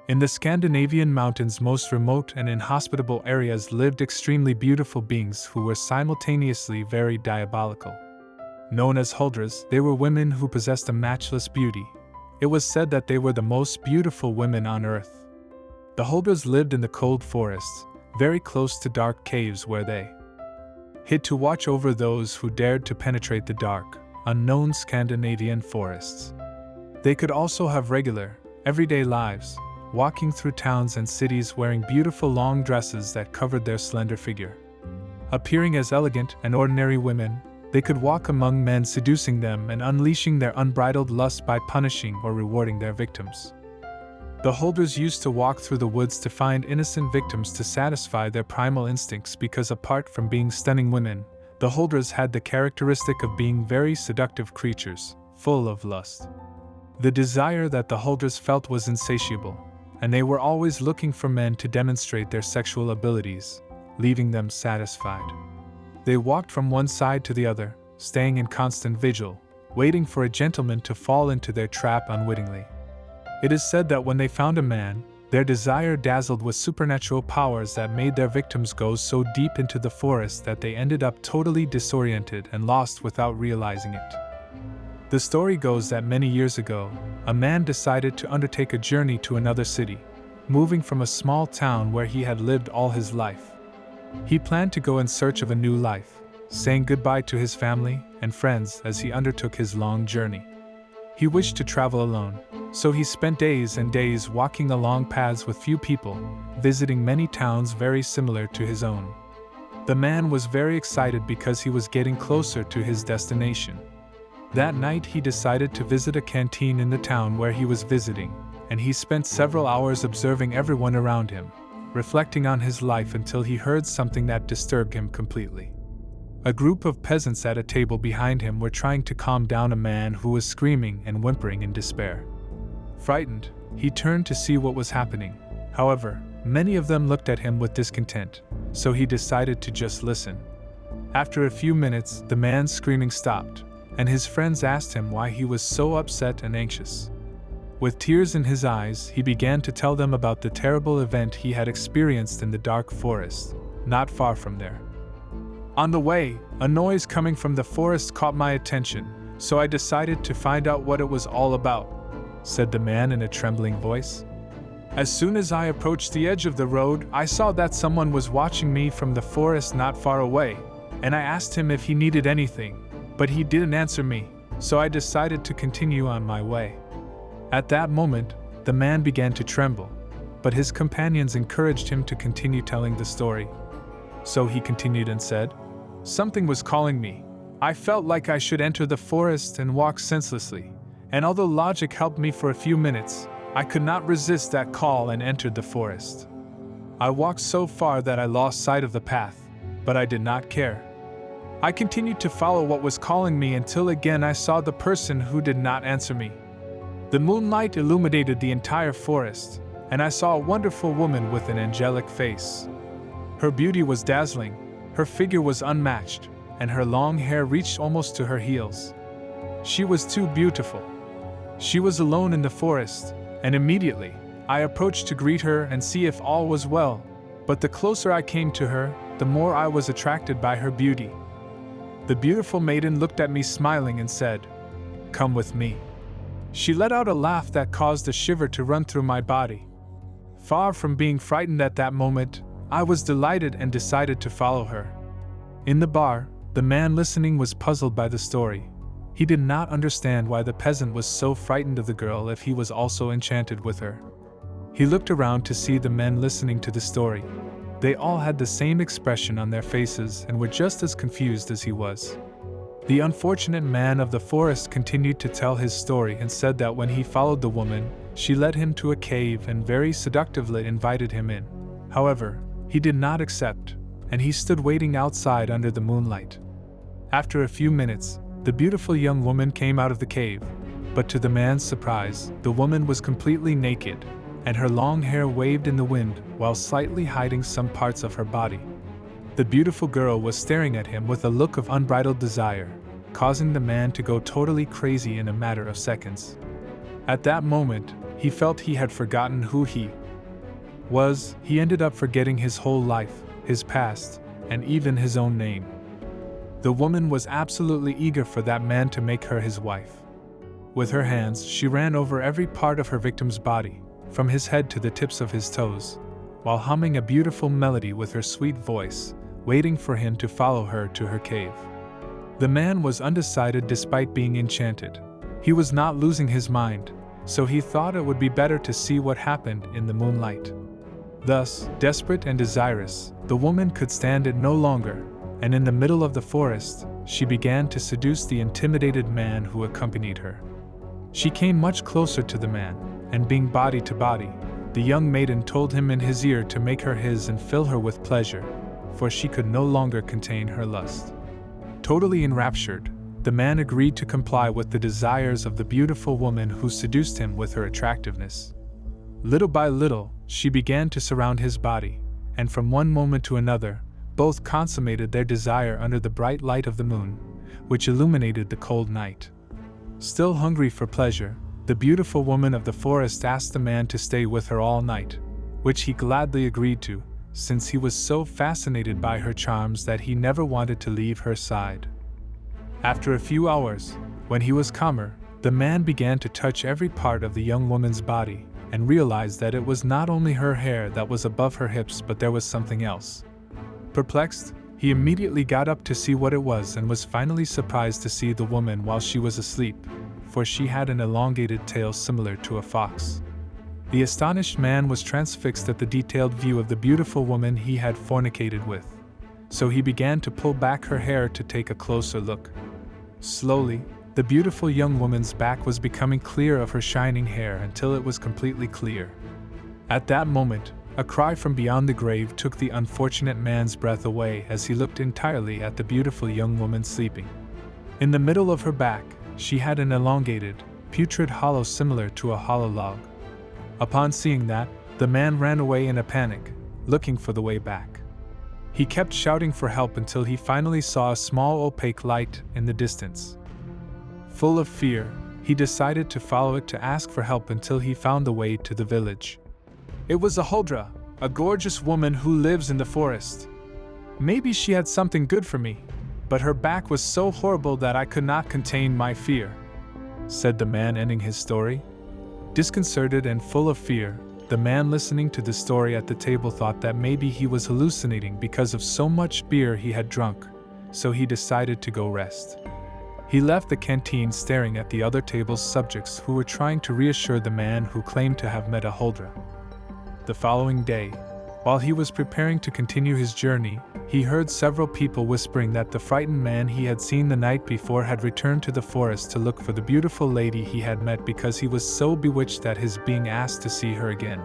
In the Scandinavian mountains' most remote and inhospitable areas lived extremely beautiful beings who were simultaneously very diabolical. Known as Huldras, they were women who possessed a matchless beauty. It was said that they were the most beautiful women on earth. The Huldras lived in the cold forests, very close to dark caves where they hid to watch over those who dared to penetrate the dark, unknown Scandinavian forests. They could also have regular, everyday lives, walking through towns and cities wearing beautiful long dresses that covered their slender figure. Appearing as elegant and ordinary women, they could walk among men seducing them and unleashing their unbridled lust by punishing or rewarding their victims. The Huldras used to walk through the woods to find innocent victims to satisfy their primal instincts because apart from being stunning women, the Huldras had the characteristic of being very seductive creatures, full of lust. The desire that the Huldras felt was insatiable, and they were always looking for men to demonstrate their sexual abilities, leaving them satisfied. They walked from one side to the other, staying in constant vigil, waiting for a gentleman to fall into their trap unwittingly. It is said that when they found a man, their desire dazzled with supernatural powers that made their victims go so deep into the forest that they ended up totally disoriented and lost without realizing it. The story goes that many years ago, a man decided to undertake a journey to another city, moving from a small town where he had lived all his life. He planned to go in search of a new life, saying goodbye to his family and friends as he undertook his long journey. He wished to travel alone, so he spent days and days walking along paths with few people, visiting many towns very similar to his own. The man was very excited because he was getting closer to his destination. That night he decided to visit a canteen in the town where he was visiting, and he spent several hours observing everyone around him, reflecting on his life until he heard something that disturbed him completely. A group of peasants at a table behind him were trying to calm down a man who was screaming and whimpering in despair. Frightened, he turned to see what was happening. However, many of them looked at him with discontent, so he decided to just listen. After a few minutes, the man's screaming stopped, and his friends asked him why he was so upset and anxious. With tears in his eyes, he began to tell them about the terrible event he had experienced in the dark forest, not far from there. On the way, a noise coming from the forest caught my attention, so I decided to find out what it was all about, said the man in a trembling voice. As soon as I approached the edge of the road, I saw that someone was watching me from the forest not far away, and I asked him if he needed anything, but he didn't answer me, so I decided to continue on my way. At that moment, the man began to tremble, but his companions encouraged him to continue telling the story. So he continued and said, "Something was calling me. I felt like I should enter the forest and walk senselessly, and although logic helped me for a few minutes, I could not resist that call and entered the forest. I walked so far that I lost sight of the path, but I did not care. I continued to follow what was calling me until again I saw the person who did not answer me. The moonlight illuminated the entire forest, and I saw a wonderful woman with an angelic face. Her beauty was dazzling, her figure was unmatched, and her long hair reached almost to her heels. She was too beautiful. She was alone in the forest, and immediately, I approached to greet her and see if all was well, but the closer I came to her, the more I was attracted by her beauty. The beautiful maiden looked at me smiling and said, 'Come with me.' She let out a laugh that caused a shiver to run through my body. Far from being frightened at that moment, I was delighted and decided to follow her. In the bar, the man listening was puzzled by the story. He did not understand why the peasant was so frightened of the girl if he was also enchanted with her. He looked around to see the men listening to the story. They all had the same expression on their faces and were just as confused as he was. The unfortunate man of the forest continued to tell his story and said that when he followed the woman, she led him to a cave and very seductively invited him in. However, he did not accept, and he stood waiting outside under the moonlight. After a few minutes, the beautiful young woman came out of the cave, but to the man's surprise, the woman was completely naked, and her long hair waved in the wind while slightly hiding some parts of her body. The beautiful girl was staring at him with a look of unbridled desire, causing the man to go totally crazy in a matter of seconds. At that moment, he felt he had forgotten who he was. He ended up forgetting his whole life, his past, and even his own name. The woman was absolutely eager for that man to make her his wife. With her hands, she ran over every part of her victim's body, from his head to the tips of his toes, while humming a beautiful melody with her sweet voice, waiting for him to follow her to her cave. The man was undecided despite being enchanted. He was not losing his mind, so he thought it would be better to see what happened in the moonlight. Thus, desperate and desirous, the woman could stand it no longer, and in the middle of the forest, she began to seduce the intimidated man who accompanied her. She came much closer to the man, and being body to body, the young maiden told him in his ear to make her his and fill her with pleasure, for she could no longer contain her lust. Totally enraptured, the man agreed to comply with the desires of the beautiful woman who seduced him with her attractiveness. Little by little, she began to surround his body, and from one moment to another, both consummated their desire under the bright light of the moon, which illuminated the cold night. Still hungry for pleasure, the beautiful woman of the forest asked the man to stay with her all night, which he gladly agreed to, since he was so fascinated by her charms that he never wanted to leave her side. After a few hours, when he was calmer, the man began to touch every part of the young woman's body, and realized that it was not only her hair that was above her hips, but there was something else. Perplexed, he immediately got up to see what it was and was finally surprised to see the woman while she was asleep, for she had an elongated tail similar to a fox. The astonished man was transfixed at the detailed view of the beautiful woman he had fornicated with, so he began to pull back her hair to take a closer look. Slowly, the beautiful young woman's back was becoming clear of her shining hair until it was completely clear. At that moment, a cry from beyond the grave took the unfortunate man's breath away as he looked entirely at the beautiful young woman sleeping. In the middle of her back, she had an elongated, putrid hollow similar to a hollow log. Upon seeing that, the man ran away in a panic, looking for the way back. He kept shouting for help until he finally saw a small opaque light in the distance. Full of fear, he decided to follow it to ask for help until he found the way to the village. It was a Huldra, a gorgeous woman who lives in the forest. Maybe she had something good for me, but her back was so horrible that I could not contain my fear, said the man, ending his story. Disconcerted and full of fear, the man listening to the story at the table thought that maybe he was hallucinating because of so much beer he had drunk, so he decided to go rest. He left the canteen staring at the other table's subjects who were trying to reassure the man who claimed to have met a Huldra. The following day, while he was preparing to continue his journey, he heard several people whispering that the frightened man he had seen the night before had returned to the forest to look for the beautiful lady he had met because he was so bewitched at his being asked to see her again.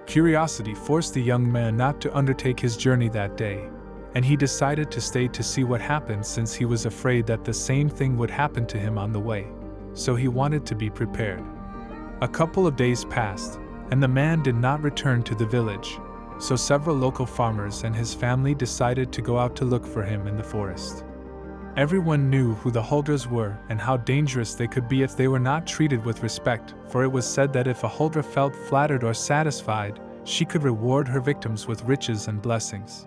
Curiosity forced the young man not to undertake his journey that day, and he decided to stay to see what happened since he was afraid that the same thing would happen to him on the way, so he wanted to be prepared. A couple of days passed, and the man did not return to the village, so several local farmers and his family decided to go out to look for him in the forest. Everyone knew who the Huldras were and how dangerous they could be if they were not treated with respect, for it was said that if a Huldra felt flattered or satisfied, she could reward her victims with riches and blessings.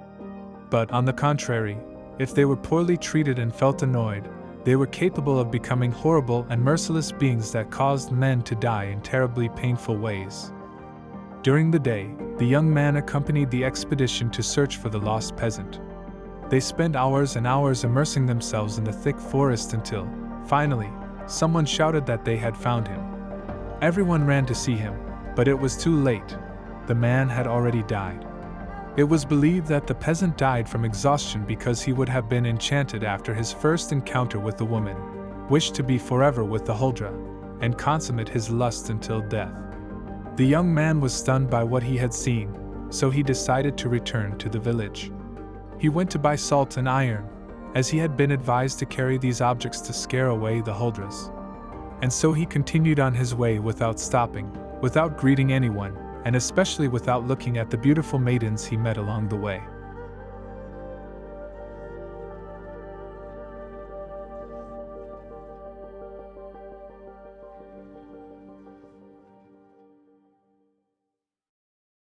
But on the contrary, if they were poorly treated and felt annoyed, they were capable of becoming horrible and merciless beings that caused men to die in terribly painful ways. During the day, the young man accompanied the expedition to search for the lost peasant. They spent hours and hours immersing themselves in the thick forest until, finally, someone shouted that they had found him. Everyone ran to see him, but it was too late. The man had already died. It was believed that the peasant died from exhaustion because he would have been enchanted after his first encounter with the woman, wished to be forever with the Huldra, and consummate his lust until death. The young man was stunned by what he had seen, so he decided to return to the village. He went to buy salt and iron, as he had been advised to carry these objects to scare away the Huldras. And so he continued on his way without stopping, without greeting anyone, and especially without looking at the beautiful maidens he met along the way.